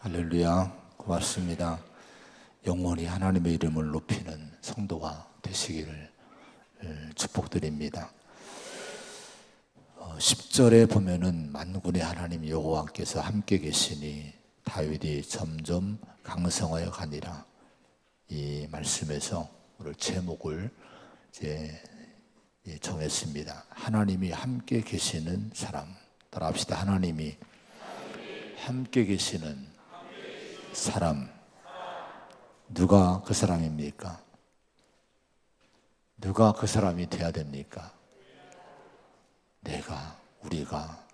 할렐루야, 고맙습니다. 영원히 하나님의 이름을 높이는 성도가 되시기를 축복드립니다. 10절에 보면은 만군의 하나님 여호와께서 함께 계시니 다윗이 점점 강성하여 가니라. 이 말씀에서 오늘 제목을 정했습니다. 하나님이 함께 계시는 사람. 따라합시다. 하나님이 함께 계시는 사람. 누가 그 사람입니까? 누가 그 사람이 돼야 됩니까? 내가, 우리가,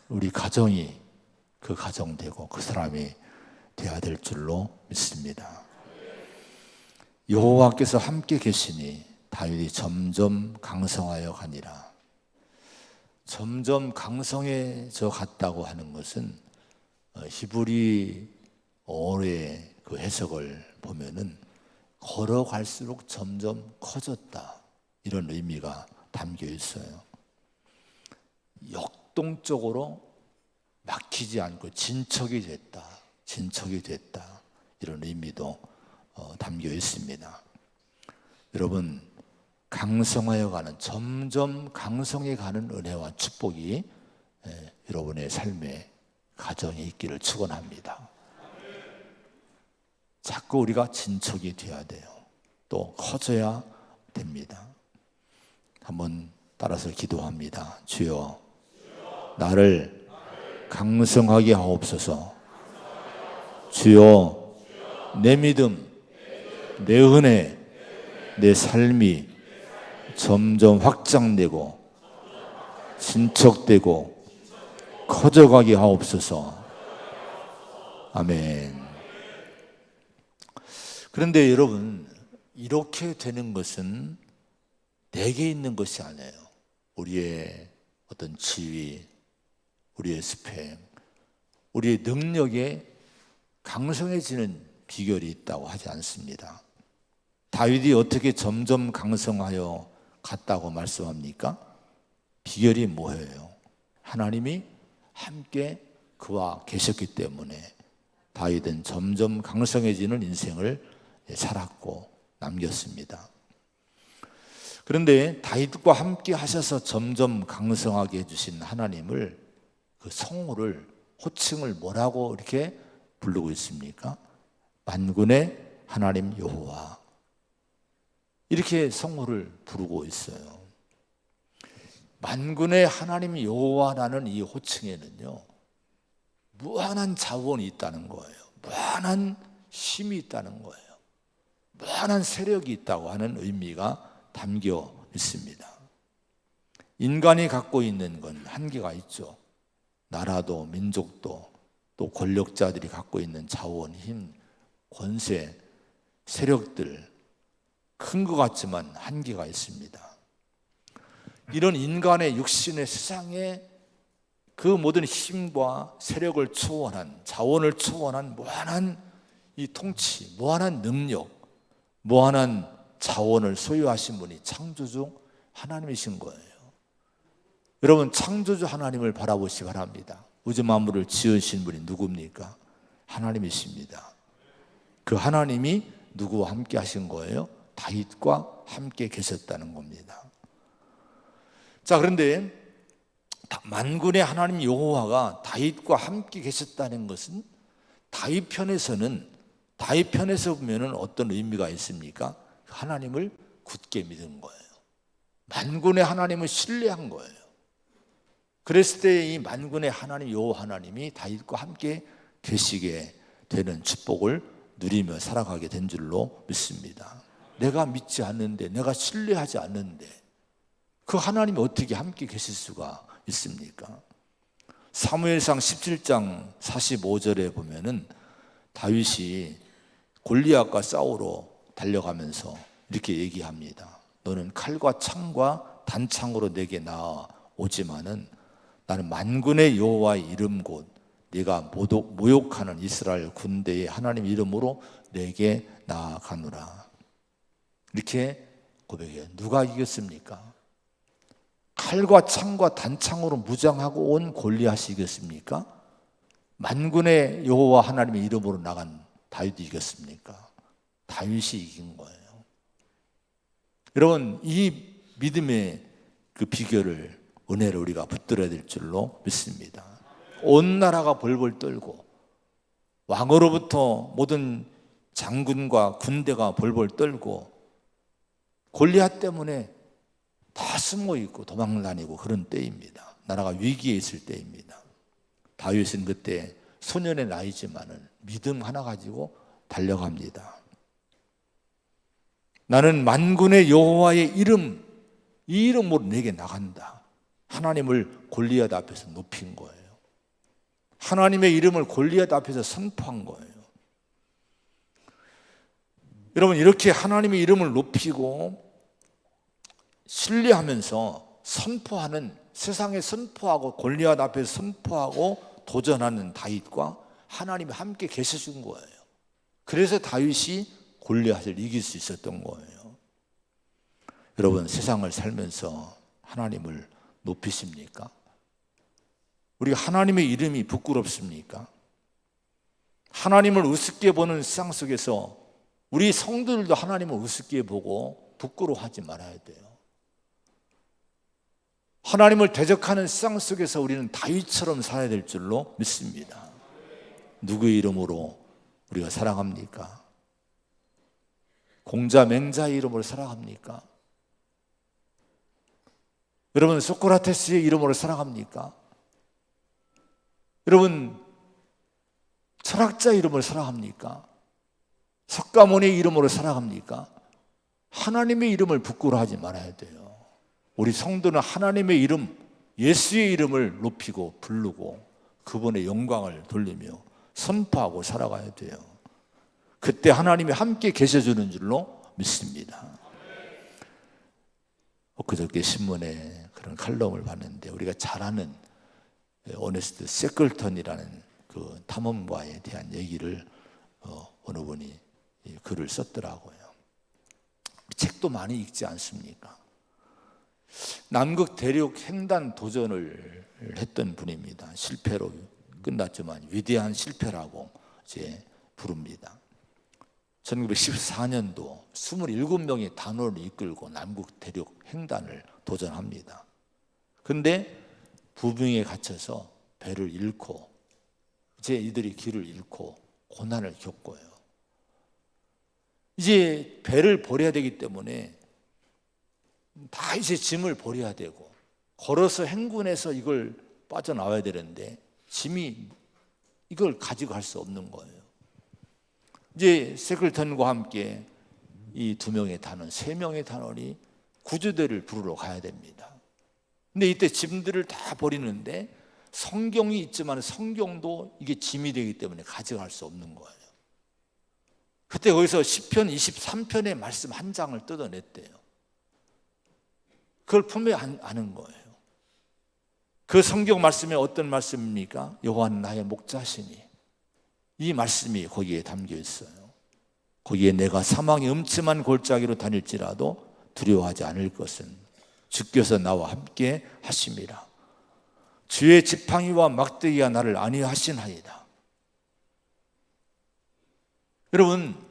우리 가정이 그 가정 되고 그 사람이 돼야 될 줄로 믿습니다. 여호와께서 함께 계시니 다윗이 점점 강성하여 가니라. 점점 강성해져 갔다고 하는 것은 히브리어의 그 해석을 보면은 걸어갈수록 점점 커졌다, 이런 의미가 담겨 있어요. 역동적으로 막히지 않고 진척이 됐다, 이런 의미도 담겨 있습니다. 여러분, 강성하여 가는, 점점 강성해 가는 은혜와 축복이 여러분의 삶에, 가정에 있기를 축원합니다. 자꾸 우리가 진척이 되어야 돼요. 또 커져야 됩니다. 한번 따라서 기도합니다. 주여, 나를 강성하게 하옵소서. 주여, 내 믿음, 내 은혜, 내 삶이 점점 확장되고 진척되고 커져가게 하옵소서. 아멘. 그런데 여러분, 이렇게 되는 것은 내게 있는 것이 아니에요. 우리의 어떤 지위, 우리의 스펙, 우리의 능력에 강성해지는 비결이 있다고 하지 않습니다. 다윗이 어떻게 점점 강성하여 갔다고 말씀합니까? 비결이 뭐예요? 하나님이 함께 그와 계셨기 때문에 다윗은 점점 강성해지는 인생을 살았고 남겼습니다. 그런데 다윗과 함께 하셔서 점점 강성하게 해주신 하나님을, 그 성호를, 호칭을 뭐라고 이렇게 부르고 있습니까? 만군의 하나님 여호와, 이렇게 성호를 부르고 있어요. 만군의 하나님 여호와라는 이 호칭에는요, 무한한 자원이 있다는 거예요. 무한한 힘이 있다는 거예요. 무한한 세력이 있다고 하는 의미가 담겨 있습니다. 인간이 갖고 있는 건 한계가 있죠. 나라도 민족도 또 권력자들이 갖고 있는 자원, 힘, 권세, 세력들 큰 것 같지만 한계가 있습니다. 이런 인간의 육신의 세상에 그 모든 힘과 세력을 초월한, 자원을 초월한 무한한 이 통치, 무한한 능력, 무한한 자원을 소유하신 분이 창조주 하나님이신 거예요. 여러분, 창조주 하나님을 바라보시기 바랍니다. 우주 만물을 지으신 분이 누굽니까? 하나님이십니다. 그 하나님이 누구와 함께 하신 거예요? 다윗과 함께 계셨다는 겁니다. 자, 그런데 만군의 하나님 여호와가 다윗과 함께 계셨다는 것은 다윗 편에서 보면은 어떤 의미가 있습니까? 하나님을 굳게 믿은 거예요. 만군의 하나님을 신뢰한 거예요. 그랬을 때 이 만군의 하나님 여호와 하나님이 다윗과 함께 계시게 되는 축복을 누리며 살아가게 된 줄로 믿습니다. 내가 믿지 않는데, 내가 신뢰하지 않는데 그 하나님이 어떻게 함께 계실 수가 있습니까? 사무엘상 17장 45절에 보면은 다윗이 골리앗과 싸우러 달려가면서 이렇게 얘기합니다. 너는 칼과 창과 단창으로 내게 나아오지만은 나는 만군의 여호와의 이름 곧 네가 모욕하는 이스라엘 군대의 하나님 이름으로 내게 나아가노라. 이렇게 고백해요. 누가 이겼습니까? 칼과 창과 단창으로 무장하고 온 골리앗이 이겼습니까? 만군의 여호와 하나님의 이름으로 나간 다윗이 이겼습니까? 다윗이 이긴 거예요. 여러분, 이 믿음의 그 비결을, 은혜를 우리가 붙들어야 될 줄로 믿습니다. 온 나라가 벌벌 떨고 왕으로부터 모든 장군과 군대가 벌벌 떨고 골리앗 때문에 다 숨어 있고 도망 다니고 그런 때입니다. 나라가 위기에 있을 때입니다. 다윗은 그때 소년의 나이지만은 믿음 하나 가지고 달려갑니다. 나는 만군의 여호와의 이름, 이 이름으로 내게 나간다. 하나님을 골리앗 앞에서 높인 거예요. 하나님의 이름을 골리앗 앞에서 선포한 거예요. 여러분, 이렇게 하나님의 이름을 높이고 신뢰하면서 선포하는, 세상에 선포하고 골리앗 앞에서 선포하고 도전하는 다윗과 하나님이 함께 계셔준 거예요. 그래서 다윗이 골리앗을 이길 수 있었던 거예요. 여러분, 세상을 살면서 하나님을 높이십니까? 우리가 하나님의 이름이 부끄럽습니까? 하나님을 우습게 보는 세상 속에서 우리 성도들도 하나님을 우습게 보고 부끄러워하지 말아야 돼요. 하나님을 대적하는 세상 속에서 우리는 다윗처럼 살아야 될 줄로 믿습니다. 누구의 이름으로 우리가 살아갑니까? 공자 맹자의 이름으로 살아갑니까? 여러분, 소크라테스의 이름으로 살아갑니까? 여러분, 철학자의 이름으로 살아갑니까? 석가모니의 이름으로 살아갑니까? 하나님의 이름을 부끄러워하지 말아야 돼요. 우리 성도는 하나님의 이름, 예수의 이름을 높이고 부르고 그분의 영광을 돌리며 선포하고 살아가야 돼요. 그때 하나님이 함께 계셔주는 줄로 믿습니다. 엊그저께 신문에 그런 칼럼을 봤는데, 우리가 잘 아는 어네스트 세클턴이라는 그 탐험가에 대한 얘기를 어느 분이 글을 썼더라고요. 책도 많이 읽지 않습니까? 남극 대륙 횡단 도전을 했던 분입니다. 실패로 끝났지만 위대한 실패라고 이제 부릅니다. 1914년도 27명의 단원을 이끌고 남극 대륙 횡단을 도전합니다. 그런데 부빙에 갇혀서 배를 잃고 이제 이들이 길을 잃고 고난을 겪어요. 이제 배를 버려야 되기 때문에 다 이제 짐을 버려야 되고 걸어서 행군해서 이걸 빠져나와야 되는데 짐이 이걸 가지고 갈 수 없는 거예요. 이제 세클턴과 함께 이 2명의 단원, 3명의 단원이 구조대를 부르러 가야 됩니다. 근데 이때 짐들을 다 버리는데 성경이 있지만 성경도 이게 짐이 되기 때문에 가져갈 수 없는 거예요. 그때 거기서 시편 23편의 말씀 한 장을 뜯어냈대요. 그걸 분명히 아는 거예요. 그 성경 말씀에 어떤 말씀입니까? 여호와는 나의 목자시니, 이 말씀이 거기에 담겨 있어요. 거기에 내가 사망의 음침한 골짜기로 다닐지라도 두려워하지 않을 것은 주께서 나와 함께 하심이라. 주의 지팡이와 막대기가 나를 안위하시나이다. 여러분,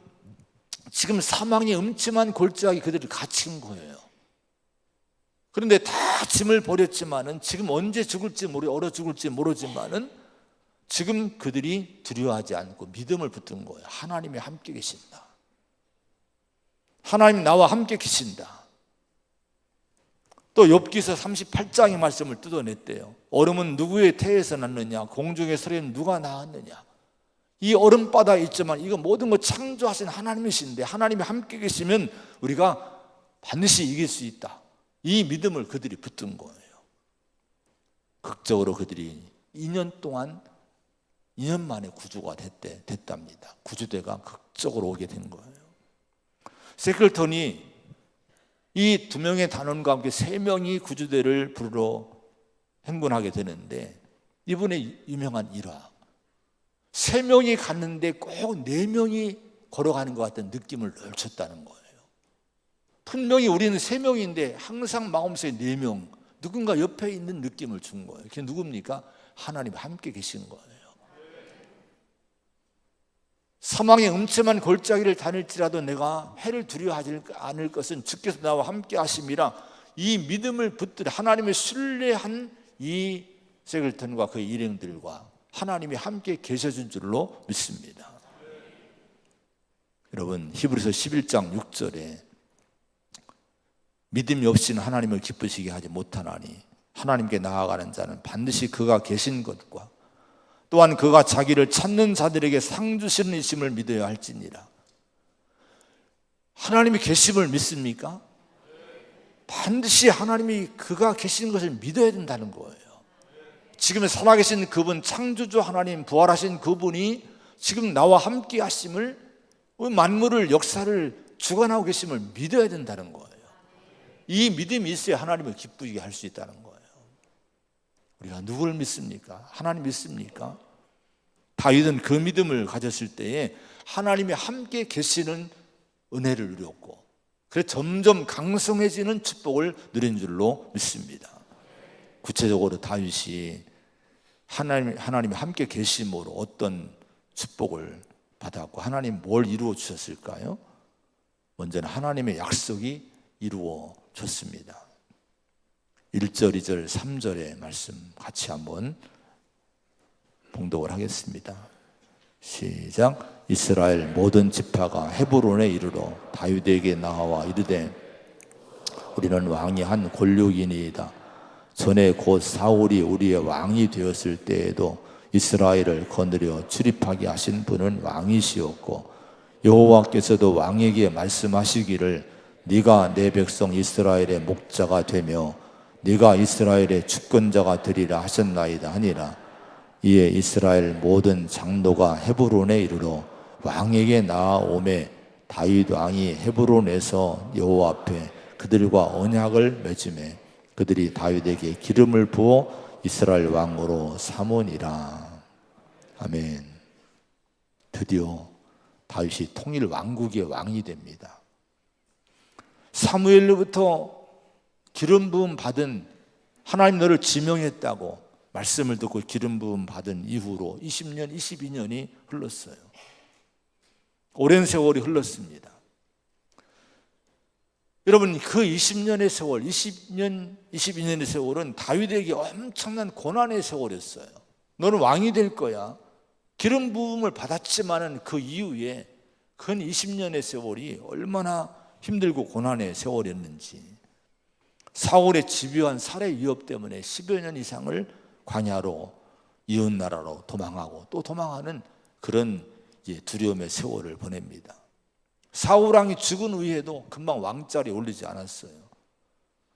지금 사망의 음침한 골짜기 그들이 갇힌 거예요. 그런데 다 짐을 버렸지만은 지금 언제 죽을지 얼어 죽을지 모르지만은 지금 그들이 두려워하지 않고 믿음을 붙든 거예요. 하나님이 함께 계신다. 하나님 나와 함께 계신다. 또 욥기서 38장의 말씀을 뜯어냈대요. 얼음은 누구의 태에서 났느냐? 공중의 소리는 누가 낳았느냐? 이 얼음바다에 있지만 이거 모든 거 창조하신 하나님이신데 하나님이 함께 계시면 우리가 반드시 이길 수 있다. 이 믿음을 그들이 붙든 거예요. 극적으로 그들이 2년 만에 구조가 됐답니다. 구조대가 극적으로 오게 된 거예요. 세클턴이 이 2명의 단원과 함께 3명이 구조대를 부르러 행군하게 되는데, 이분의 유명한 일화, 3명이 갔는데 꼭 4명이 걸어가는 것 같은 느낌을 늘 줬다는 거예요. 분명히 우리는 3명인데 항상 마음속에 4명, 누군가 옆에 있는 느낌을 준 거예요. 그게 누굽니까? 하나님 함께 계신 거예요. 사망의 음침한 골짜기를 다닐지라도 내가 해를 두려워하지 않을 것은 주께서 나와 함께 하심이라. 이 믿음을 붙들어 하나님을 신뢰한 이 세글턴과 그 일행들과 하나님이 함께 계셔준 줄로 믿습니다. 여러분, 히브리서 11장 6절에 믿음이 없이는 하나님을 기쁘시게 하지 못하나니 하나님께 나아가는 자는 반드시 그가 계신 것과 또한 그가 자기를 찾는 자들에게 상 주시는 이심을 믿어야 할지니라. 하나님이 계심을 믿습니까? 반드시 하나님이 그가 계신 것을 믿어야 된다는 거예요. 지금 살아계신 그분, 창조주 하나님, 부활하신 그분이 지금 나와 함께 하심을, 만물을, 역사를 주관하고 계심을 믿어야 된다는 거예요. 이 믿음이 있어야 하나님을 기쁘게 할 수 있다는 거예요. 우리가 누구를 믿습니까? 하나님 믿습니까? 다윗은 그 믿음을 가졌을 때에 하나님이 함께 계시는 은혜를 누렸고, 그래서 점점 강성해지는 축복을 누린 줄로 믿습니다. 구체적으로 다윗이 하나님이 함께 계심으로 어떤 축복을 받았고 하나님 뭘 이루어 주셨을까요? 먼저는 하나님의 약속이 이루어졌습니다. 1절, 2절, 3절의 말씀 같이 한번 봉독을 하겠습니다. 시작. 이스라엘 모든 지파가 헤브론에 이르러 다윗에게 나와 이르되 우리는 왕이 한 권력이니이다. 전에 곧 사울이 우리의 왕이 되었을 때에도 이스라엘을 거느려 출입하게 하신 분은 왕이시었고 여호와께서도 왕에게 말씀하시기를 네가 내 백성 이스라엘의 목자가 되며 네가 이스라엘의 주권자가 되리라 하셨나이다 하니라. 이에 이스라엘 모든 장로가 헤브론에 이르러 왕에게 나아오매 다윗 왕이 헤브론에서 여호와 앞에 그들과 언약을 맺으매 그들이 다윗에게 기름을 부어 이스라엘 왕으로 삼으니라. 아멘. 드디어 다윗이 통일 왕국의 왕이 됩니다. 사무엘로부터 기름 부음 받은, 하나님 너를 지명했다고 말씀을 듣고 기름 부음 받은 이후로 20년, 22년이 흘렀어요. 오랜 세월이 흘렀습니다. 여러분, 그 20년의 세월, 20년, 22년의 세월은 다윗에게 엄청난 고난의 세월이었어요. 너는 왕이 될 거야. 기름 부음을 받았지만은 그 이후에 근 20년의 세월이 얼마나 힘들고 고난의 세월이었는지. 사울의 집요한 살해 위협 때문에 10여 년 이상을 광야로, 이웃 나라로 도망하고 또 도망하는 그런 두려움의 세월을 보냅니다. 사울 왕이 죽은 후에도 금방 왕자리에 올리지 않았어요.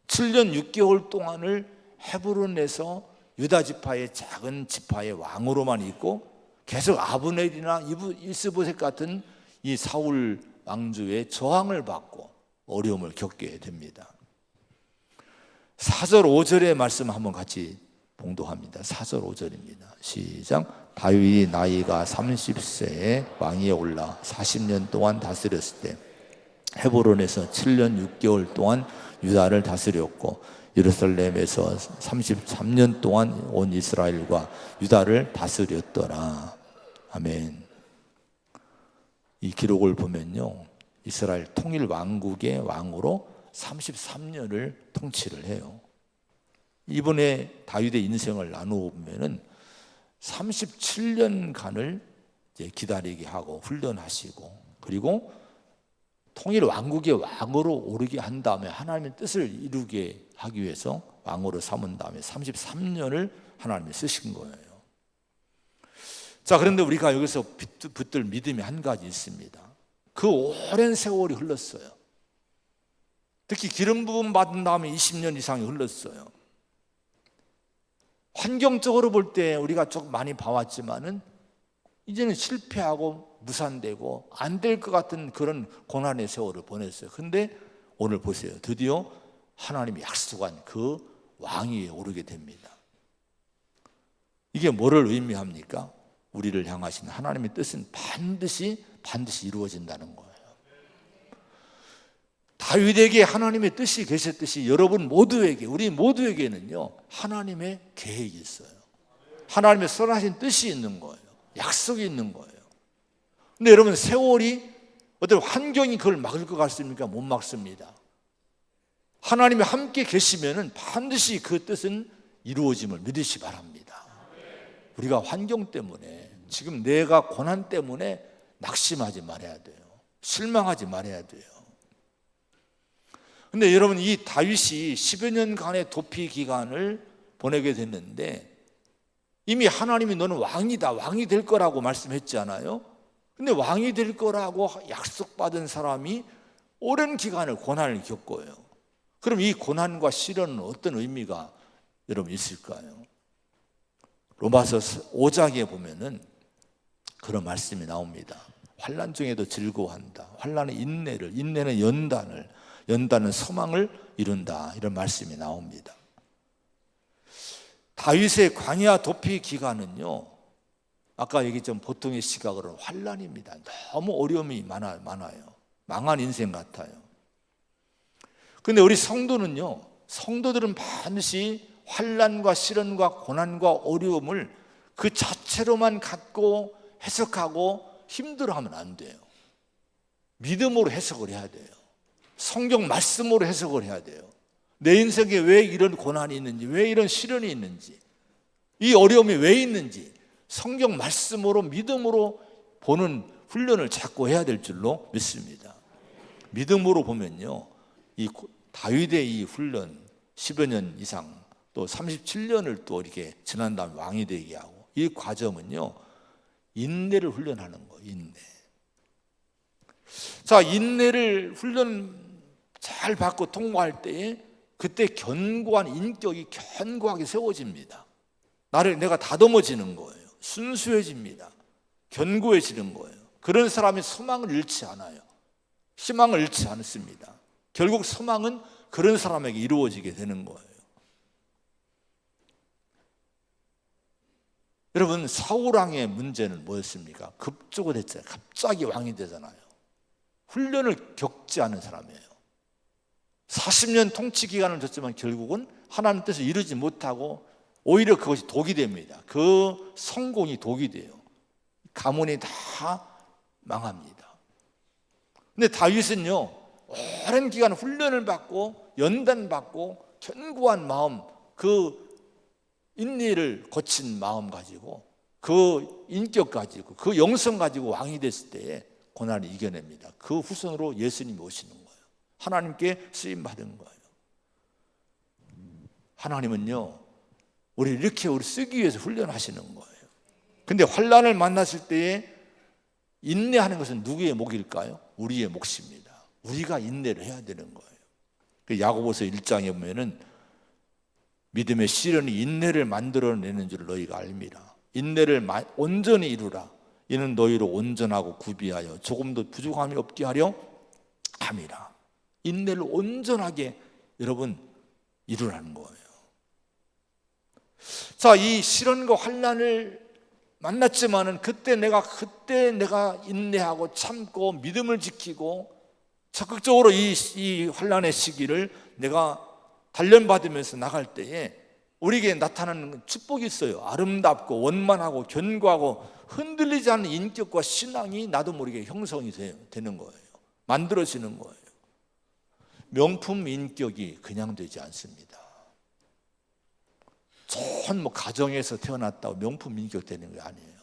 7년 6개월 동안을 헤브론에서 유다 지파의 작은 지파의 왕으로만 있고 계속 아브넬이나 이스보셋 같은 이 사울 왕조의 저항을 받고 어려움을 겪게 됩니다. 4절 5절의 말씀 한번 같이 봉독합니다. 4절 5절입니다. 시작. 다윗이 나이가 30세에 왕위에 올라 40년 동안 다스렸을 때 헤브론에서 7년 6개월 동안 유다를 다스렸고 예루살렘에서 33년 동안 온 이스라엘과 유다를 다스렸더라. 아멘. 이 기록을 보면요, 이스라엘 통일 왕국의 왕으로 33년을 통치를 해요. 이번에 다윗의 인생을 나누어 보면은 37년간을 기다리게 하고 훈련하시고, 그리고 통일 왕국의 왕으로 오르게 한 다음에 하나님의 뜻을 이루게 하기 위해서 왕으로 삼은 다음에 33년을 하나님이 쓰신 거예요. 자, 그런데 우리가 여기서 붙들 믿음이 한 가지 있습니다. 그 오랜 세월이 흘렀어요. 특히 기름 부음 받은 다음에 20년 이상이 흘렀어요. 환경적으로 볼 때 우리가 조금 많이 봐왔지만은 이제는 실패하고 무산되고 안 될 것 같은 그런 고난의 세월을 보냈어요. 근데 오늘 보세요. 드디어 하나님이 약속한 그 왕위에 오르게 됩니다. 이게 뭐를 의미합니까? 우리를 향하신 하나님의 뜻은 반드시 이루어진다는 거예요. 다윗에게 하나님의 뜻이 계셨듯이 여러분 모두에게, 우리 모두에게는요, 하나님의 계획이 있어요. 하나님의 선하신 뜻이 있는 거예요. 약속이 있는 거예요. 근데 여러분, 세월이 어떤 환경이 그걸 막을 것 같습니까? 못 막습니다. 하나님이 함께 계시면은 반드시 그 뜻은 이루어짐을 믿으시 바랍니다. 우리가 환경 때문에, 지금 내가 고난 때문에 낙심하지 말아야 돼요. 실망하지 말아야 돼요. 근데 여러분, 이 다윗이 10여 년간의 도피 기간을 보내게 됐는데, 이미 하나님이 너는 왕이다, 왕이 될 거라고 말씀했잖아요. 근데 왕이 될 거라고 약속받은 사람이 오랜 기간을 고난을 겪어요. 그럼 이 고난과 시련은 어떤 의미가 여러분 있을까요? 로마서 5장에 보면은 그런 말씀이 나옵니다. 환난 중에도 즐거워한다. 환난은 인내를, 인내는 연단을, 연단은 소망을 이룬다. 이런 말씀이 나옵니다. 다윗의 광야 도피 기간은요, 아까 얘기했던 보통의 시각으로는 환난입니다. 너무 어려움이 많아요. 망한 인생 같아요. 근데 우리 성도는요, 성도들은 반드시 환난과 시련과 고난과 어려움을 그 자체로만 갖고 해석하고 힘들어하면 안 돼요. 믿음으로 해석을 해야 돼요. 성경 말씀으로 해석을 해야 돼요. 내 인생에 왜 이런 고난이 있는지, 왜 이런 시련이 있는지, 이 어려움이 왜 있는지 성경 말씀으로 믿음으로 보는 훈련을 자꾸 해야 될 줄로 믿습니다. 믿음으로 보면요, 이 다윗의 이 훈련 10여 년 이상 또 37년을 또 이렇게 지난 다음에 왕이 되게 하고, 이 과정은요, 인내를 훈련하는 거예요. 인내. 자, 인내를 훈련 잘 받고 통과할 때에 그때 견고한 인격이 견고하게 세워집니다. 내가 다듬어지는 거예요. 순수해집니다. 견고해지는 거예요. 그런 사람이 소망을 잃지 않아요. 희망을 잃지 않습니다. 결국 소망은 그런 사람에게 이루어지게 되는 거예요. 여러분, 사울왕의 문제는 뭐였습니까? 급조가 됐잖아요. 갑자기 왕이 되잖아요. 훈련을 겪지 않은 사람이에요. 40년 통치 기간을 줬지만 결국은 하나님 뜻을 이루지 못하고 오히려 그것이 독이 됩니다. 그 성공이 독이 돼요. 가문이 다 망합니다. 근데 다윗은요, 오랜 기간 훈련을 받고 연단받고 견고한 마음, 그 인내를 거친 마음 가지고, 그 인격 가지고, 그 영성 가지고 왕이 됐을 때에 고난을 이겨냅니다. 그 후손으로 예수님이 오시는 거예요. 하나님께 쓰임받은 거예요. 하나님은요, 우리를 이렇게 쓰기 위해서 훈련하시는 거예요. 근데 환난을 만났을 때에 인내하는 것은 누구의 몫일까요? 우리의 몫입니다. 우리가 인내를 해야 되는 거예요. 그 야고보서 1장에 보면은 믿음의 시련이 인내를 만들어내는 줄 너희가 알미라. 인내를 온전히 이루라. 이는 너희로 온전하고 구비하여 조금도 부족함이 없게 하려 함이라. 인내를 온전하게 여러분 이루라는 거예요. 자, 이 시련과 환난을 만났지만은 그때 내가 인내하고 참고 믿음을 지키고 적극적으로 이 환난의 시기를 내가 단련받으면서 나갈 때에 우리에게 나타나는 축복이 있어요. 아름답고 원만하고 견고하고 흔들리지 않는 인격과 신앙이 나도 모르게 형성이 되는 거예요. 만들어지는 거예요. 명품 인격이 그냥 되지 않습니다. 좋은 가정에서 태어났다고 명품 인격 되는 게 아니에요.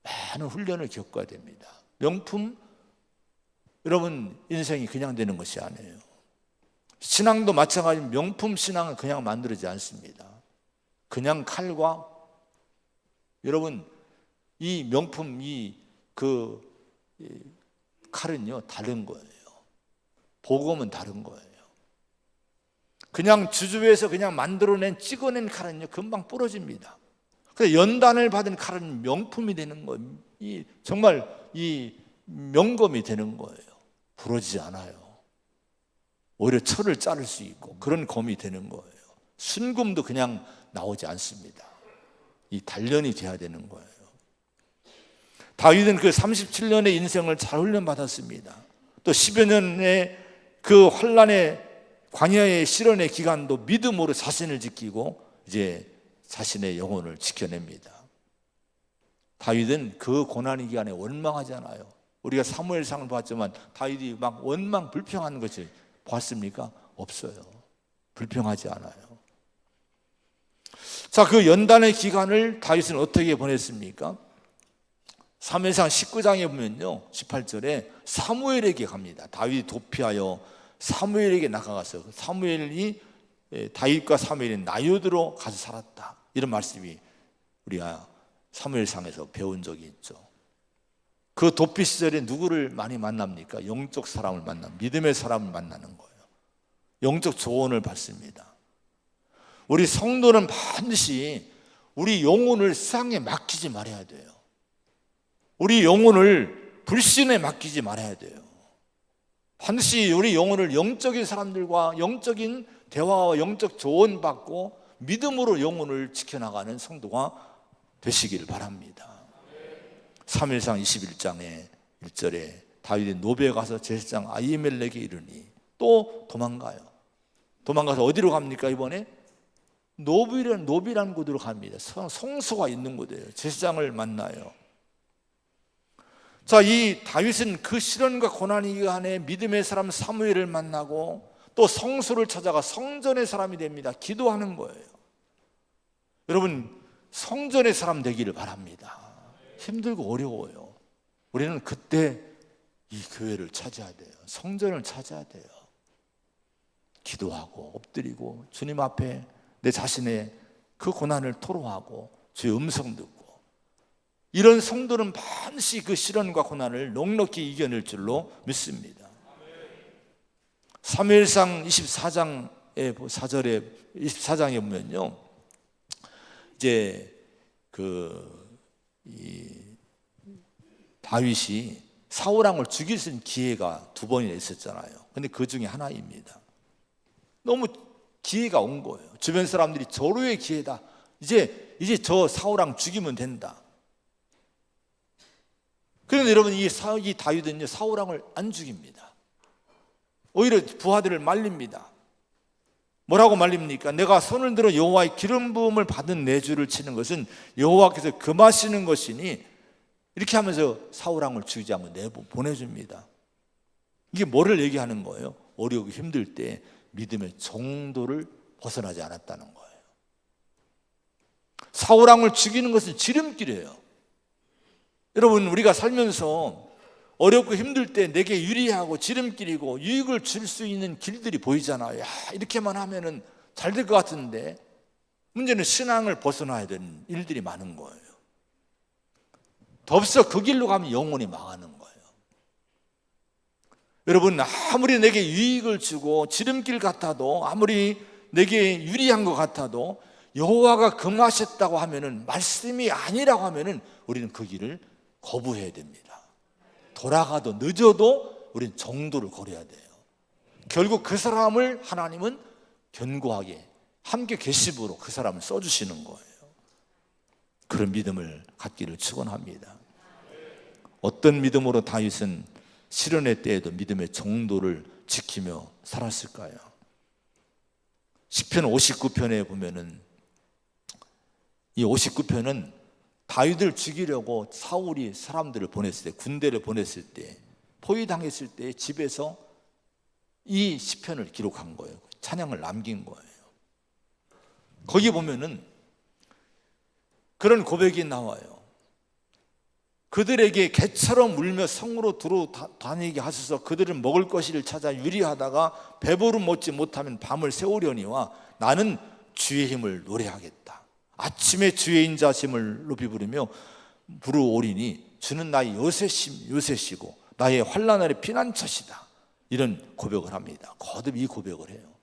많은 훈련을 겪어야 됩니다. 명품, 여러분 인생이 그냥 되는 것이 아니에요. 신앙도 마찬가지로 명품 신앙은 그냥 만들어지지 않습니다. 그냥 칼과, 여러분 이 명품 그 칼은요 다른 거예요. 복음은 다른 거예요. 그냥 주주에서 그냥 만들어낸 찍어낸 칼은요 금방 부러집니다. 그래서 연단을 받은 칼은 명품이 되는 거예요. 정말 이 명검이 되는 거예요. 부러지지 않아요. 오히려 철을 자를 수 있고 그런 검이 되는 거예요. 순금도 그냥 나오지 않습니다. 이 단련이 돼야 되는 거예요. 다윗은 그 37년의 인생을 잘 훈련받았습니다. 또 10여 년의 그 환난의 광야의 시련의 기간도 믿음으로 자신을 지키고 이제 자신의 영혼을 지켜냅니다. 다윗은 그 고난의 기간에 원망하지 않아요. 우리가 사무엘상을 봤지만 다윗이 막 원망 불평하는 것을 봤습니까? 없어요. 불평하지 않아요. 자, 그 연단의 기간을 다윗은 어떻게 보냈습니까? 사무엘상 19장에 보면요, 18절에 사무엘에게 갑니다. 다윗이 도피하여 사무엘에게 나가가서 사무엘이 다윗과 사무엘이 나요드로 가서 살았다. 이런 말씀이 우리가 사무엘상에서 배운 적이 있죠. 그 도피 시절에 누구를 많이 만납니까? 영적 사람을 믿음의 사람을 만나는 거예요. 영적 조언을 받습니다. 우리 성도는 반드시 우리 영혼을 세상에 맡기지 말아야 돼요. 우리 영혼을 불신에 맡기지 말아야 돼요. 반드시 우리 영혼을 영적인 사람들과 영적인 대화와 영적 조언 받고 믿음으로 영혼을 지켜나가는 성도가 되시기를 바랍니다. 사무엘상 21장에 1절에 다윗이 노베에 가서 제사장 아히멜렉에게 이르니 또 도망가요. 도망가서 어디로 갑니까? 이번에 노비라는 곳으로 갑니다. 성소가 있는 곳이에요. 제사장을 만나요. 자, 이 다윗은 그 시련과 고난의 기간에 믿음의 사람 사무엘을 만나고 또 성소를 찾아가 성전의 사람이 됩니다. 기도하는 거예요. 여러분, 성전의 사람 되기를 바랍니다. 힘들고 어려워요. 우리는 그때 이 교회를 찾아야 돼요. 성전을 찾아야 돼요. 기도하고 엎드리고 주님 앞에 내 자신의 그 고난을 토로하고 주의 음성 듣고, 이런 성도는 반드시 그 시련과 고난을 넉넉히 이겨낼 줄로 믿습니다. 사무엘상 24장의 4절에 24장에 보면요, 이제 다윗이 사울왕을 죽일 수 있는 기회가 2번이나 있었잖아요. 근데 그 중에 하나입니다. 너무 기회가 온 거예요. 주변 사람들이 절호의 기회다. 이제 저 사울왕 죽이면 된다. 그런데 여러분, 이 다윗은요, 사울왕을 안 죽입니다. 오히려 부하들을 말립니다. 뭐라고 말립니까? 내가 손을 들어 여호와의 기름 부음을 받은 내 주를 치는 것은 여호와께서 금하시는 것이니, 이렇게 하면서 사울왕을 죽이지 않고 보내줍니다. 이게 뭐를 얘기하는 거예요? 어렵고 힘들 때 믿음의 정도를 벗어나지 않았다는 거예요. 사울왕을 죽이는 것은 지름길이에요. 여러분, 우리가 살면서 어렵고 힘들 때 내게 유리하고 지름길이고 유익을 줄 수 있는 길들이 보이잖아요. 야, 이렇게만 하면은 잘 될 것 같은데, 문제는 신앙을 벗어나야 되는 일들이 많은 거예요. 덥석 그 길로 가면 영혼이 망하는 거예요. 여러분, 아무리 내게 유익을 주고 지름길 같아도, 아무리 내게 유리한 것 같아도 여호와가 금하셨다고 하면은, 말씀이 아니라고 하면은 우리는 그 길을 거부해야 됩니다. 돌아가도 늦어도 우리는 정도를 걸어야 돼요. 결국 그 사람을 하나님은 견고하게 함께 계십으로 그 사람을 써주시는 거예요. 그런 믿음을 갖기를 축원합니다. 어떤 믿음으로 다윗은 시련의 때에도 믿음의 정도를 지키며 살았을까요? 시편 59편에 보면은, 이 59편은 다윗을 죽이려고 사울이 사람들을 보냈을 때, 군대를 보냈을 때, 포위당했을 때 집에서 이 시편을 기록한 거예요. 찬양을 남긴 거예요. 거기 보면은 그런 고백이 나와요. 그들에게 개처럼 울며 성으로 들어다니게 하소서. 그들은 먹을 것을 찾아 유리하다가 배부름 먹지 못하면 밤을 새우려니와 나는 주의 힘을 노래하겠다. 아침에 주의 인자심을 높이 부르며 부르오리니 주는 나의 요새시고 나의 환난날의 피난처시다. 이런 고백을 합니다. 거듭 이 고백을 해요.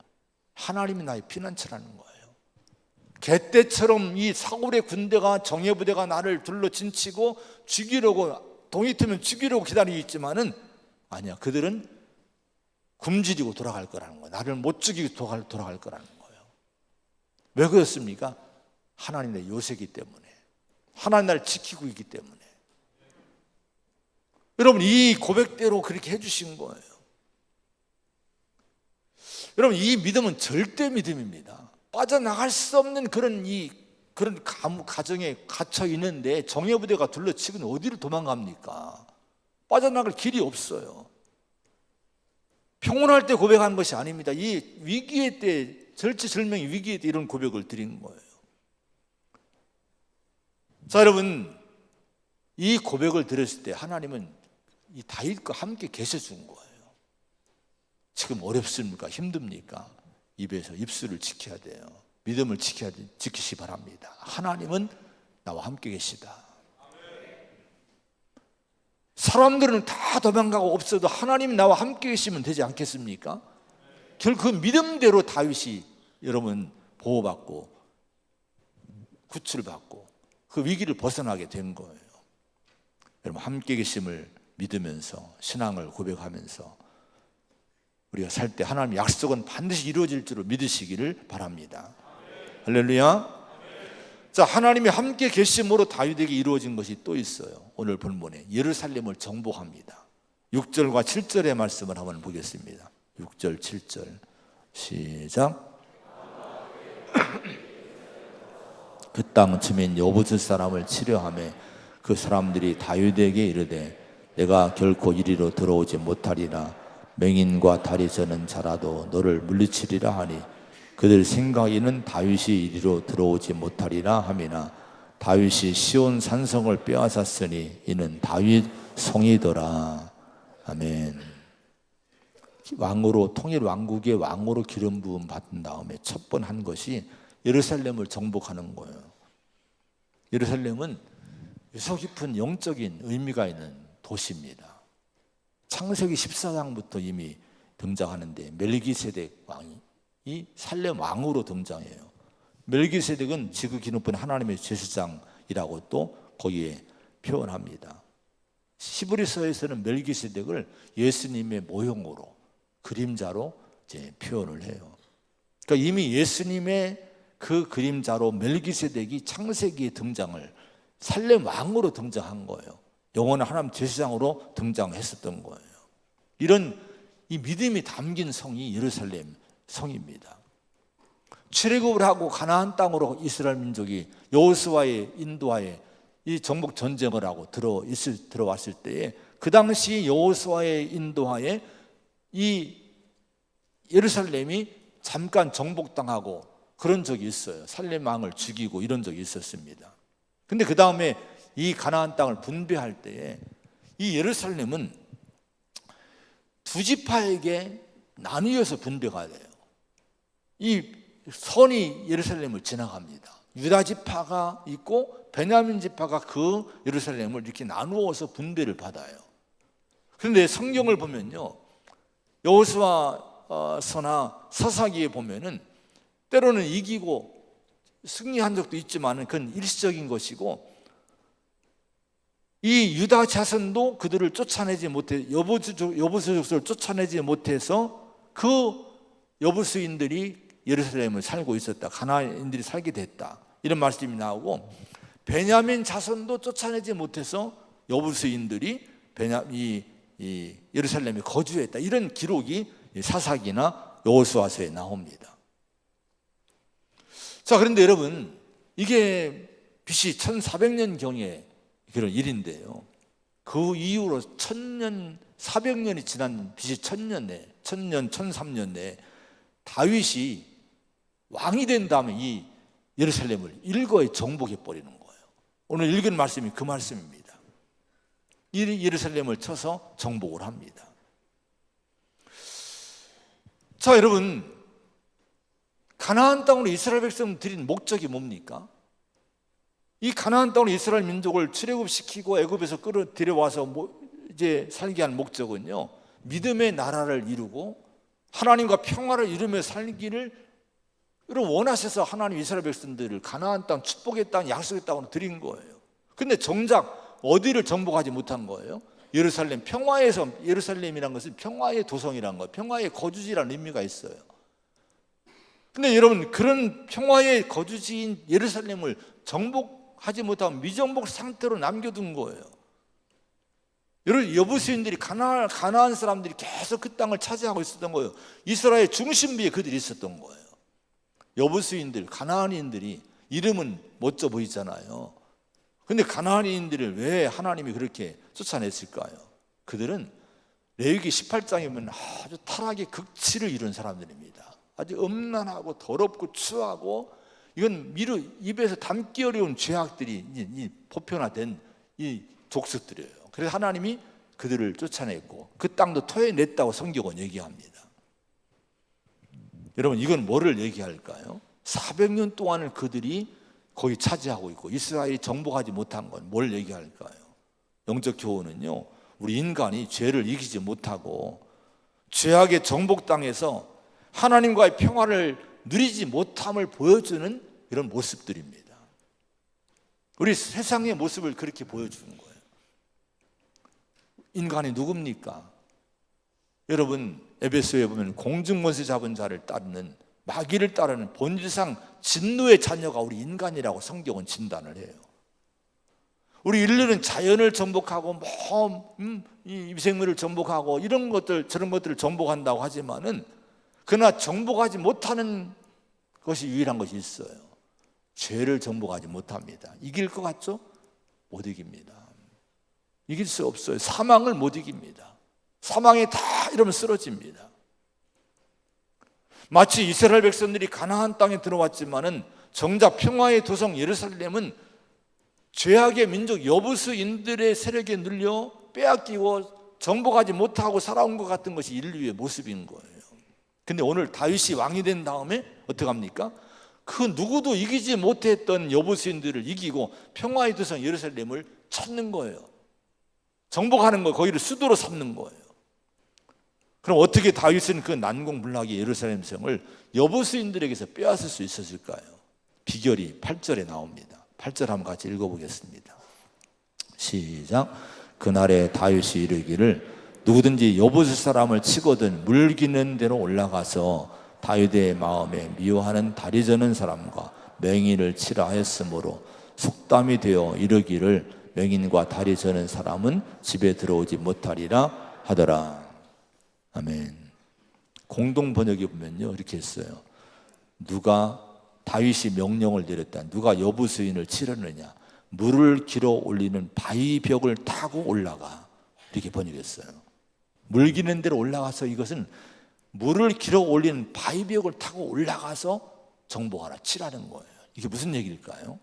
하나님이 나의 피난처라는 거예요. 개떼처럼 이 사울의 군대가, 정예부대가 나를 둘러 진치고 죽이려고, 동이 트면 죽이려고 기다리고 있지만은 아니야, 그들은 굶주리고 돌아갈 거라는 거예요. 나를 못 죽이고 돌아갈 거라는 거예요. 왜 그렇습니까? 하나님 내 요새이기 때문에, 하나님 나를 지키고 있기 때문에. 여러분, 이 고백대로 그렇게 해주신 거예요. 여러분, 이 믿음은 절대 믿음입니다. 빠져나갈 수 없는 그런 이 그런 가정에 갇혀 있는데 정예부대가 둘러치고는 어디를 도망갑니까? 빠져나갈 길이 없어요. 평온할 때 고백한 것이 아닙니다. 이 위기의 때, 절체절명의 위기의 때 이런 고백을 드린 거예요. 자, 여러분, 이 고백을 들었을 때 하나님은 이 다윗과 함께 계셔준 거예요. 지금 어렵습니까? 힘듭니까? 입에서 입술을 지켜야 돼요. 믿음을 지키시 바랍니다. 하나님은 나와 함께 계시다. 사람들은 다 도망가고 없어도 하나님이 나와 함께 계시면 되지 않겠습니까? 결국 그 믿음대로 다윗이 여러분 보호받고 구출받고 그 위기를 벗어나게 된 거예요. 여러분 함께 계심을 믿으면서 신앙을 고백하면서 우리가 살 때 하나님의 약속은 반드시 이루어질 줄을 믿으시기를 바랍니다. 할렐루야. 자, 하나님이 함께 계심으로 다윗에게 이루어진 것이 또 있어요. 오늘 본문에 예루살렘을 정복합니다. 6절과 7절의 말씀을 한번 보겠습니다. 6절 7절 시작. 그 땅 즈민 여부스 사람을 치려하며 그 사람들이 다윗에게 이르되 내가 결코 이리로 들어오지 못하리라. 맹인과 다리 저는 자라도 너를 물리치리라 하니 그들 생각에는 다윗이 이리로 들어오지 못하리라 함이나 다윗이 시온 산성을 빼앗았으니 이는 다윗 성이더라. 아멘. 왕으로 통일 왕국의 왕으로 기름 부음 받은 다음에 첫 번 한 것이 예루살렘을 정복하는 거예요. 예루살렘은 유서 깊은 영적인 의미가 있는 도시입니다. 창세기 14장부터 이미 등장하는데 멜기세덱 왕이 이 살렘 왕으로 등장해요. 멜기세덱은 지극히 높은 하나님의 제사장이라고 또 거기에 표현합니다. 히브리서에서는 멜기세덱을 예수님의 모형으로 그림자로 이제 표현을 해요. 그러니까 이미 예수님의 그 그림자로 멜기세덱이 창세기에 등장을 살렘 왕으로 등장한 거예요. 영원한 하나님 제사장으로 등장했었던 거예요. 이런 이 믿음이 담긴 성이 예루살렘 성입니다. 출애굽을 하고 가나안 땅으로 이스라엘 민족이 여호수아의 인도하에 이 정복 전쟁을 하고 들어왔을 때에 그 당시 여호수아의 인도하에 이 예루살렘이 잠깐 정복당하고 그런 적이 있어요. 살렘 왕을 죽이고 이런 적이 있었습니다. 근데 그 다음에 이 가나안 땅을 분배할 때에 이 예루살렘은 두 지파에게 나뉘어서 분배가 돼요. 이 선이 예루살렘을 지나갑니다. 유다 지파가 있고 베냐민 지파가 그 예루살렘을 이렇게 나누어서 분배를 받아요. 그런데 성경을 보면요, 여호수아서나 사사기에 보면은 때로는 이기고 승리한 적도 있지만은 그건 일시적인 것이고, 이 유다 자손도 그들을 쫓아내지 못해 여부수 족속을 쫓아내지 못해서 그 여부수인들이 예루살렘을 살고 있었다. 가나안인들이 살게 됐다. 이런 말씀이 나오고, 베냐민 자손도 쫓아내지 못해서 여부수인들이 이 예루살렘에 거주했다. 이런 기록이 사사기나 여호수아서에 나옵니다. 자, 그런데 여러분, 이게 BC 1400년경에 그런 일인데요. 그 이후로 1400년이 지난 BC 1000년, 1003년에 다윗이 왕이 된 다음에 이 예루살렘을 일거에 정복해 버리는 거예요. 오늘 읽은 말씀이 그 말씀입니다. 이 예루살렘을 쳐서 정복을 합니다. 자, 여러분, 가나안 땅으로 이스라엘 백성 드린 목적이 뭡니까? 이 가나안 땅으로 이스라엘 민족을 출애굽시키고 애굽에서 끌어들여와서 이제 살게 한 목적은요, 믿음의 나라를 이루고 하나님과 평화를 이루며 살기를 원하셔서 하나님 이스라엘 백성들을 가나안 땅, 축복의 땅, 약속의 땅으로 드린 거예요. 근데 정작 어디를 정복하지 못한 거예요? 예루살렘, 평화에서, 예루살렘이라는 것은 평화의 도성이라는 거예요. 평화의 거주지라는 의미가 있어요. 근데 여러분, 그런 평화의 거주지인 예루살렘을 정복하지 못하고 미정복 상태로 남겨둔 거예요. 여러분, 여부수인들이 가나안 사람들이 계속 그 땅을 차지하고 있었던 거예요. 이스라엘 중심부에 그들이 있었던 거예요. 여부수인들, 가나안인들이 이름은 멋져 보이잖아요. 근데 가나안인들을 왜 하나님이 그렇게 쫓아냈을까요? 그들은 레위기 18장에 보면 아주 타락의 극치를 이룬 사람들입니다. 아주 음란하고 더럽고 추하고 이건 입에서 담기 어려운 죄악들이 보편화된 이 족속들이에요. 그래서 하나님이 그들을 쫓아냈고 그 땅도 토해냈다고 성경은 얘기합니다. 여러분, 이건 뭐를 얘기할까요? 400년 동안을 그들이 거기 차지하고 있고 이스라엘이 정복하지 못한 건 뭘 얘기할까요? 영적 교훈은요, 우리 인간이 죄를 이기지 못하고 죄악의 정복 땅에서 하나님과의 평화를 누리지 못함을 보여주는 이런 모습들입니다. 우리 세상의 모습을 그렇게 보여주는 거예요. 인간이 누굽니까? 여러분, 에베소에 보면 공중권세 잡은 자를 따르는, 마귀를 따르는 본질상 진노의 자녀가 우리 인간이라고 성경은 진단을 해요. 우리 인류는 자연을 정복하고 이 생물을 정복하고 이런 것들 저런 것들을 정복한다고 하지만은 그러나 정복하지 못하는 것이 유일한 것이 있어요. 죄를 정복하지 못합니다. 이길 것 같죠? 못 이깁니다. 이길 수 없어요. 사망을 못 이깁니다. 사망에 다 이러면 쓰러집니다. 마치 이스라엘 백성들이 가나안 땅에 들어왔지만은 정작 평화의 도성 예루살렘은 죄악의 민족 여부수인들의 세력에 눌려 빼앗기고 정복하지 못하고 살아온 것 같은 것이 인류의 모습인 거예요. 근데 오늘 다윗이 왕이 된 다음에 어떻게 합니까? 그 누구도 이기지 못했던 여부수인들을 이기고 평화의 도성 예루살렘을 찾는 거예요. 정복하는 거, 거기를 수도로 삼는 거예요. 그럼 어떻게 다윗은 그 난공불락의 예루살렘 성을 여부수인들에게서 빼앗을 수 있었을까요? 비결이 8절에 나옵니다. 8절 한번 같이 읽어보겠습니다. 시작. 그날에 다윗이 이르기를 누구든지 여부수 사람을 치거든 물기는 대로 올라가서 다윗의 마음에 미워하는 다리 저는 사람과 맹인을 치라 하였으므로 속담이 되어 이르기를 맹인과 다리 저는 사람은 집에 들어오지 못하리라 하더라. 아멘. 공동 번역에 보면요 이렇게 했어요. 누가 다윗이 명령을 내렸다. 누가 여부수인을 치르느냐? 물을 길어 올리는 바위벽을 타고 올라가. 이렇게 번역했어요. 물 기는 데로 올라가서, 이것은 물을 길어 올리는 바위벽을 타고 올라가서 정복하라, 치라는 거예요. 이게 무슨 얘기일까요?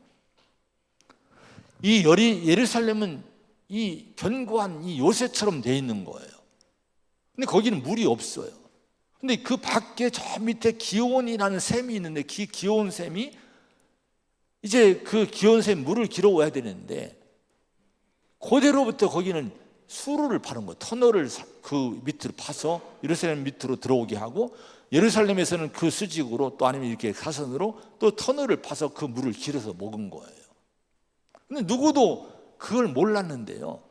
이 예루살렘은 이 견고한 이 요새처럼 돼 있는 거예요. 근데 거기는 물이 없어요. 근데 그 밖에 저 밑에 기온이라는 샘이 있는데 그 기온 샘이 이제 그 기온 샘 물을 길어와야 되는데 그대로부터 거기는 수로를 파는 거예요. 터널을 그 밑으로 파서 예루살렘 밑으로 들어오게 하고, 예루살렘에서는 그 수직으로 또 아니면 이렇게 사선으로 또 터널을 파서 그 물을 길어서 먹은 거예요. 근데 누구도 그걸 몰랐는데요,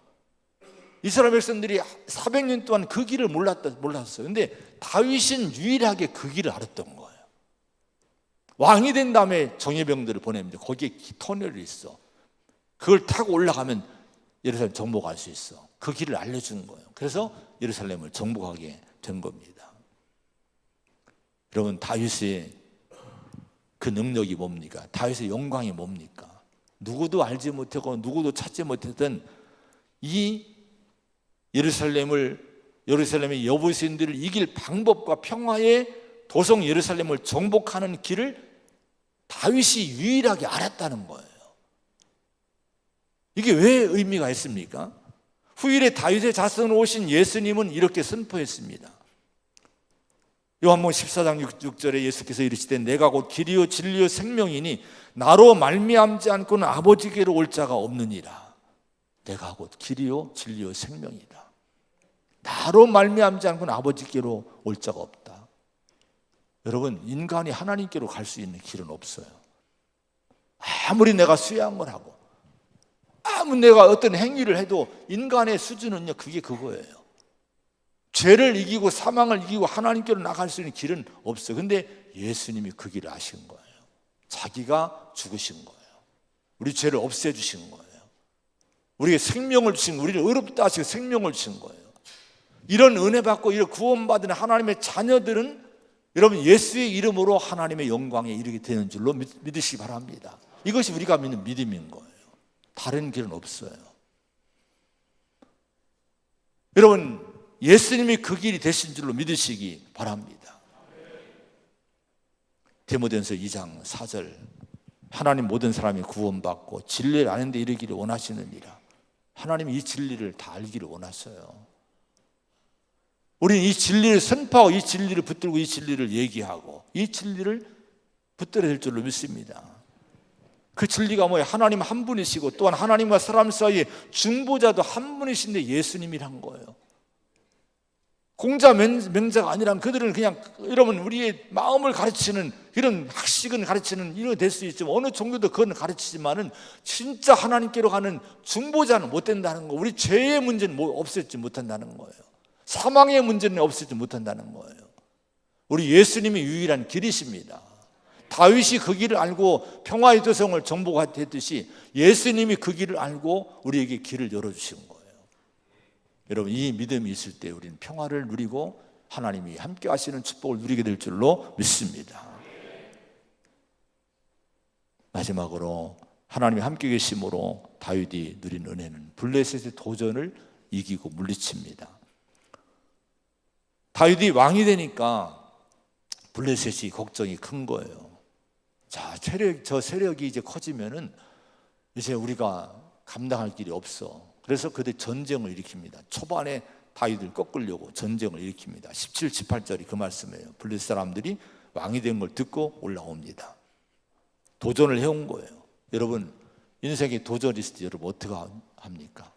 이스라엘 백성들이 400년 동안 그 길을 몰랐어요. 근데 다윗은 유일하게 그 길을 알았던 거예요. 왕이 된 다음에 정예병들을 보냅니다. 거기에 터널이 있어. 그걸 타고 올라가면 예루살렘 정복할 수 있어. 그 길을 알려주는 거예요. 그래서 예루살렘을 정복하게 된 겁니다. 여러분, 다윗의 그 능력이 뭡니까? 다윗의 영광이 뭡니까? 누구도 알지 못하고 누구도 찾지 못했던 이 예루살렘의 여부수인들을 이길 방법과 평화의 도성 예루살렘을 정복하는 길을 다윗이 유일하게 알았다는 거예요. 이게 왜 의미가 있습니까? 후일에 다윗의 자손으로 오신 예수님은 이렇게 선포했습니다. 요한복음 14장 6절에 예수께서 이르시되 내가 곧 길이요 진리요 생명이니 나로 말미암지 않고는 아버지께로 올 자가 없느니라. 내가 곧 길이요 진리요 생명이다. 나로 말미암지 않고는 아버지께로 올 자가 없다. 여러분, 인간이 하나님께로 갈 수 있는 길은 없어요. 아무리 내가 수양을 하고 아무리 내가 어떤 행위를 해도 인간의 수준은요, 그게 그거예요. 죄를 이기고 사망을 이기고 하나님께로 나갈 수 있는 길은 없어요. 근데 예수님이 그 길을 아신 거예요. 자기가 죽으신 거예요. 우리 죄를 없애주신 거예요. 우리에게 생명을 주신 거예요. 우리를 의롭다 하시고 생명을 주신 거예요. 이런 은혜 받고 이런 구원받은 하나님의 자녀들은 여러분 예수의 이름으로 하나님의 영광에 이르게 되는 줄로 믿으시기 바랍니다. 이것이 우리가 믿는 믿음인 거예요. 다른 길은 없어요. 여러분, 예수님이 그 길이 되신 줄로 믿으시기 바랍니다. 디모데전서 2장 4절, 하나님 모든 사람이 구원받고 진리를 아는 데 이르기를 원하시느니라. 하나님이 이 진리를 다 알기를 원하셔요. 우리는 이 진리를 선포하고 이 진리를 붙들고 이 진리를 얘기하고 이 진리를 붙들어야 될 줄로 믿습니다. 그 진리가 뭐예요? 하나님 한 분이시고 또한 하나님과 사람 사이에 중보자도 한 분이신데 예수님이란 거예요. 공자 명자가 아니란, 그들은 그냥 여러분 우리의 마음을 가르치는 이런 학식은 가르치는 이런 될 수 있지만 어느 종교도 그건 가르치지만은 진짜 하나님께로 가는 중보자는 못 된다는 거. 우리 죄의 문제는 없애지 못한다는 거예요. 사망의 문제는 없애지 못한다는 거예요. 우리 예수님이 유일한 길이십니다. 다윗이 그 길을 알고 평화의 도성을 정복했듯이 예수님이 그 길을 알고 우리에게 길을 열어주신 거예요. 여러분, 이 믿음이 있을 때 우리는 평화를 누리고 하나님이 함께 하시는 축복을 누리게 될 줄로 믿습니다. 마지막으로 하나님이 함께 계심으로 다윗이 누린 은혜는 블레셋의 도전을 이기고 물리칩니다. 다윗이 왕이 되니까 블레셋이 걱정이 큰 거예요. 자, 저 세력이 이제 커지면은 이제 우리가 감당할 길이 없어. 그래서 그들 전쟁을 일으킵니다. 초반에 다윗을 꺾으려고 전쟁을 일으킵니다. 17, 18절이 그 말씀이에요. 블레셋 사람들이 왕이 된 걸 듣고 올라옵니다. 도전을 해온 거예요. 여러분, 인생에 도전이 있을 때 여러분 어떻게 합니까?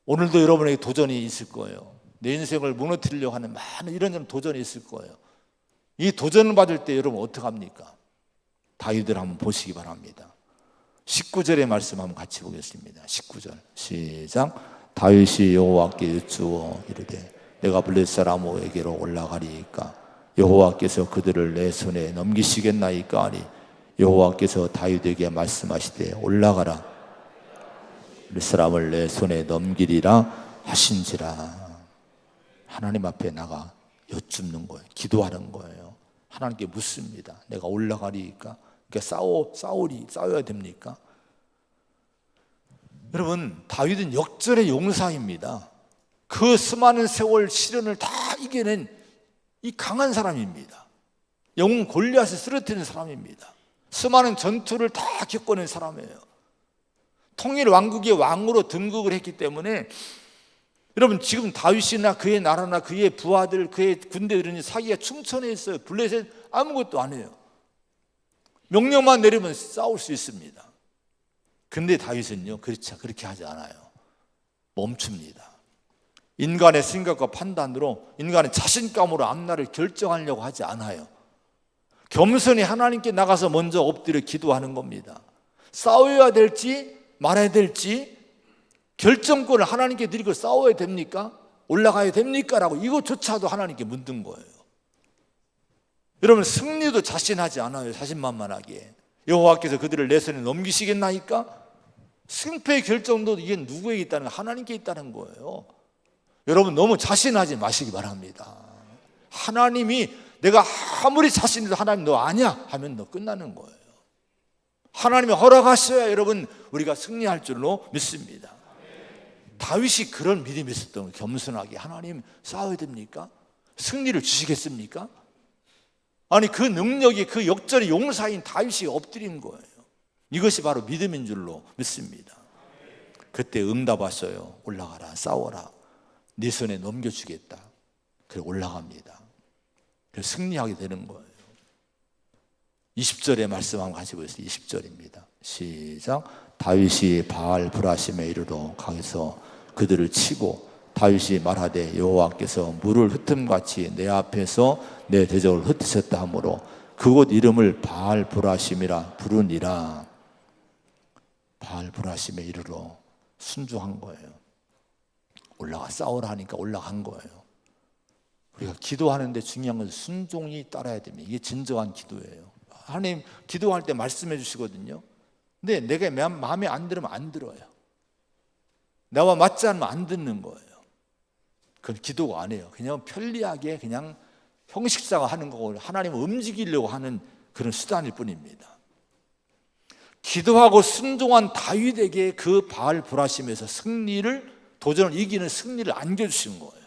오늘도 여러분에게 도전이 있을 거예요. 내 인생을 무너뜨리려고 하는 많은 이런 도전이 있을 거예요. 이 도전을 받을 때 여러분 어떻게 합니까? 다윗을 한번 보시기 바랍니다. 19절의 말씀 한번 같이 보겠습니다. 19절 시작. 다윗이 여호와께 여쭈어 이르되 내가 블레셋 사람에게로 올라가리이까 여호와께서 그들을 내 손에 넘기시겠나이까 하니 여호와께서 다윗에게 말씀하시되 올라가라 블레셋 사람을 내 손에 넘기리라 하신지라. 하나님 앞에 나가 여쭙는 거예요. 기도하는 거예요. 하나님께 묻습니다. 내가 올라가리이까? 그러니까 싸워야 됩니까? 여러분, 다윗은 역전의 용사입니다. 그 수많은 세월 시련을 다 이겨낸 이 강한 사람입니다. 영웅 골리앗을 쓰러뜨리는 사람입니다. 수많은 전투를 다 겪어낸 사람이에요. 통일 왕국의 왕으로 등극을 했기 때문에 여러분, 지금 다윗이나 그의 나라나 그의 부하들, 그의 군대들은 사기가 충천해 있어요. 블레셋 아무것도 안 해요. 명령만 내리면 싸울 수 있습니다. 근데 다윗은요, 그렇게 하지 않아요. 멈춥니다. 인간의 생각과 판단으로, 인간의 자신감으로 앞날을 결정하려고 하지 않아요. 겸손히 하나님께 나가서 먼저 엎드려 기도하는 겁니다. 싸워야 될지 말아야 될지 결정권을 하나님께 드리고 싸워야 됩니까? 올라가야 됩니까? 라고 이것조차도 하나님께 묻는 거예요. 여러분, 승리도 자신하지 않아요. 자신만만하게. 여호와께서 그들을 내 손에 넘기시겠나이까? 승패의 결정도 이게 누구에게 있다는 거예요? 하나님께 있다는 거예요. 여러분, 너무 자신하지 마시기 바랍니다. 하나님이, 내가 아무리 자신해도 하나님 너 아니야 하면 너 끝나는 거예요. 하나님이 허락하셔야 여러분 우리가 승리할 줄로 믿습니다. 다윗이 그런 믿음이 있었던 거예요. 겸손하게 하나님 싸워야 됩니까? 승리를 주시겠습니까? 아니, 그 능력이, 그 역전의 용사인 다윗이 엎드린 거예요. 이것이 바로 믿음인 줄로 믿습니다. 그때 응답하셔요. 올라가라, 싸워라, 네 손에 넘겨주겠다. 그래 올라갑니다. 그래서 승리하게 되는 거예요. 20절의 말씀 한번 같이 보겠습니다. 20절입니다. 시작. 다윗이 바알 브라심에 이르러 가서 그들을 치고 다윗이 말하되 여호와께서 물을 흩음같이 내 앞에서 내 대적을 흩으셨다 하므로 그곳 이름을 바알 브라심이라 부르니라. 바알 브라심에 이르러 순종한 거예요. 올라가 싸우라 하니까 올라간 거예요. 우리가 기도하는데 중요한 건 순종이 따라야 됩니다. 이게 진정한 기도예요. 하나님 기도할 때 말씀해 주시거든요. 근데 내가 마음에 안 들으면 안 들어요. 나와 맞지 않으면 안 듣는 거예요. 그건 기도가 아니에요. 그냥 편리하게 그냥 형식사가 하는 거고 하나님을 움직이려고 하는 그런 수단일 뿐입니다. 기도하고 순종한 다윗에게 그 바알 브라심에서 도전을 이기는 승리를 안겨주신 거예요.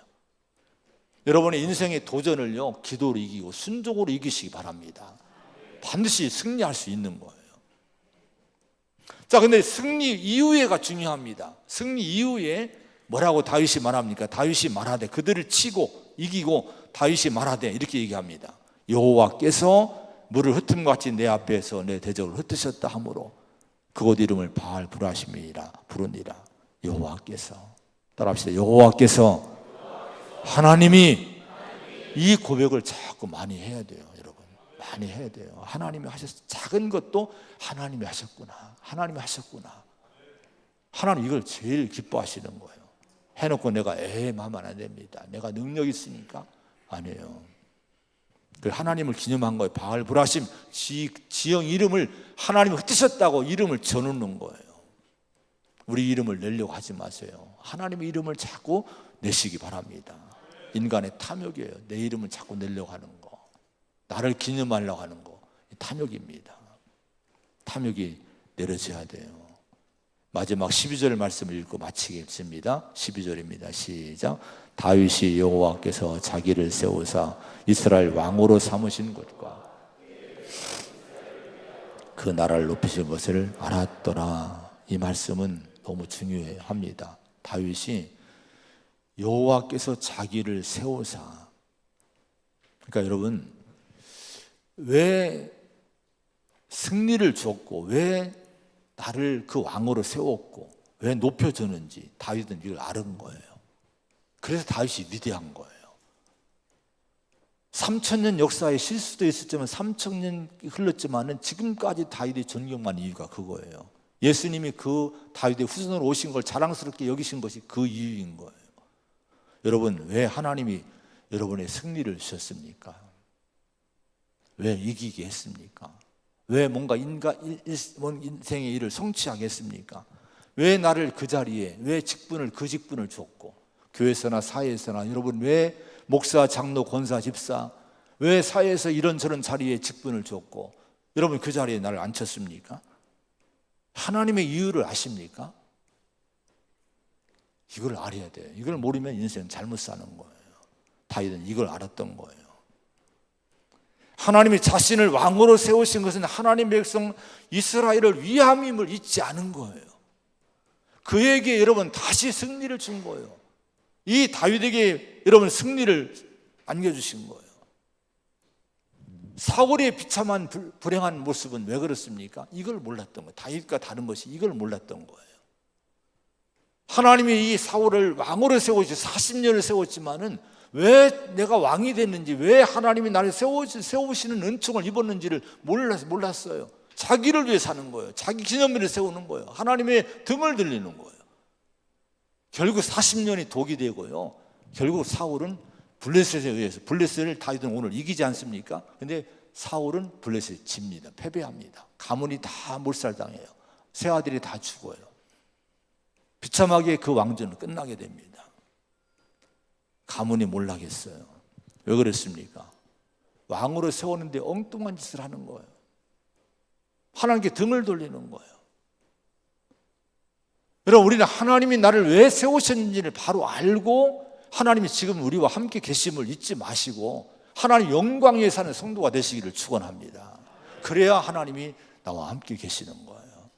여러분의 인생의 도전을요, 기도로 이기고 순종으로 이기시기 바랍니다. 반드시 승리할 수 있는 거예요. 자, 근데 승리 이후에가 중요합니다. 승리 이후에 뭐라고 다윗이 말합니까? 다윗이 말하되, 그들을 치고 이기고 다윗이 말하되 이렇게 얘기합니다. 여호와께서 물을 흩음같이 내 앞에서 내 대적을 흩으셨다 하므로 그곳 이름을 바알 브라심이라 부르니라. 여호와께서, 따라합시다. 여호와께서, 하나님이 이 고백을 자꾸 많이 해야 돼요. 여러분, 많이 해야 돼요. 하나님이 작은 것도 하나님이 하셨구나, 하나님이 하셨구나. 하나님 이걸 제일 기뻐하시는 거예요. 해놓고 내가 하면 안 됩니다. 내가 능력 있으니까. 아니에요. 그 하나님을 기념한 거예요. 바알 브라심, 지형 이름을 하나님이 흩으셨다고 이름을 전놓는 거예요. 우리 이름을 내려고 하지 마세요. 하나님의 이름을 자꾸 내시기 바랍니다. 인간의 탐욕이에요. 내 이름을 자꾸 내려고 하는 거, 나를 기념하려고 하는 거, 탐욕입니다. 탐욕이 내려져야 돼요. 마지막 12절 말씀을 읽고 마치겠습니다. 12절입니다. 시작. 다윗이 여호와께서 자기를 세우사 이스라엘 왕으로 삼으신 것과 그 나라를 높이신 것을 알았더라. 이 말씀은 너무 중요합니다. 다윗이 여호와께서 자기를 세우사, 그러니까 여러분, 왜 승리를 줬고 왜 나를 그 왕으로 세웠고 왜 높여주는지 다윗은 이걸 아는 거예요. 그래서 다윗이 위대한 거예요. 3000년 역사에 실수도 있었지만 3000년 흘렀지만은 지금까지 다윗이 존경받는 이유가 그거예요. 예수님이 그 다윗의 후손으로 오신 걸 자랑스럽게 여기신 것이 그 이유인 거예요. 여러분, 왜 하나님이 여러분의 승리를 주셨습니까? 왜 이기게 했습니까? 왜 뭔가 인생의 일을 성취하게 했습니까? 왜 나를 그 자리에, 왜 그 직분을 줬고, 교회에서나 사회에서나 여러분 왜 목사, 장로, 권사, 집사, 왜 사회에서 이런저런 자리에 직분을 줬고 여러분 그 자리에 나를 앉혔습니까? 하나님의 이유를 아십니까? 이걸 알아야 돼요. 이걸 모르면 인생 잘못 사는 거예요. 다윗은 이걸 알았던 거예요. 하나님이 자신을 왕으로 세우신 것은 하나님의 백성 이스라엘을 위함임을 잊지 않은 거예요. 그에게 여러분 다시 승리를 준 거예요. 이 다윗에게 여러분 승리를 안겨주신 거예요. 사울의 비참한 불행한 모습은 왜 그렇습니까? 이걸 몰랐던 거예요. 다윗과 다른 것이 이걸 몰랐던 거예요. 하나님이 이 사울을 왕으로 세우시 40년을 세웠지만은 왜 내가 왕이 됐는지, 왜 하나님이 나를 세우시는 은총을 입었는지를 몰랐어요. 자기를 위해 사는 거예요. 자기 기념비를 세우는 거예요. 하나님의 등을 들리는 거예요. 결국 40년이 독이 되고요. 결국 사울은 블레셋에 의해서, 블레셋을 다윗은 오늘 이기지 않습니까? 근데 사울은 블레셋에 집니다. 패배합니다. 가문이 다 몰살당해요. 세 아들이 다 죽어요. 비참하게 그 왕조는 끝나게 됩니다. 가문이 몰락했어요. 왜 그랬습니까? 왕으로 세우는데 엉뚱한 짓을 하는 거예요. 하나님께 등을 돌리는 거예요. 여러분, 우리는 하나님이 나를 왜 세우셨는지를 바로 알고 하나님이 지금 우리와 함께 계심을 잊지 마시고 하나님 영광 위에 사는 성도가 되시기를 축원합니다. 그래야 하나님이 나와 함께 계시는 거예요.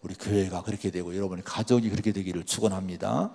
우리 교회가 그렇게 되고 여러분의 가족이 그렇게 되기를 축원합니다.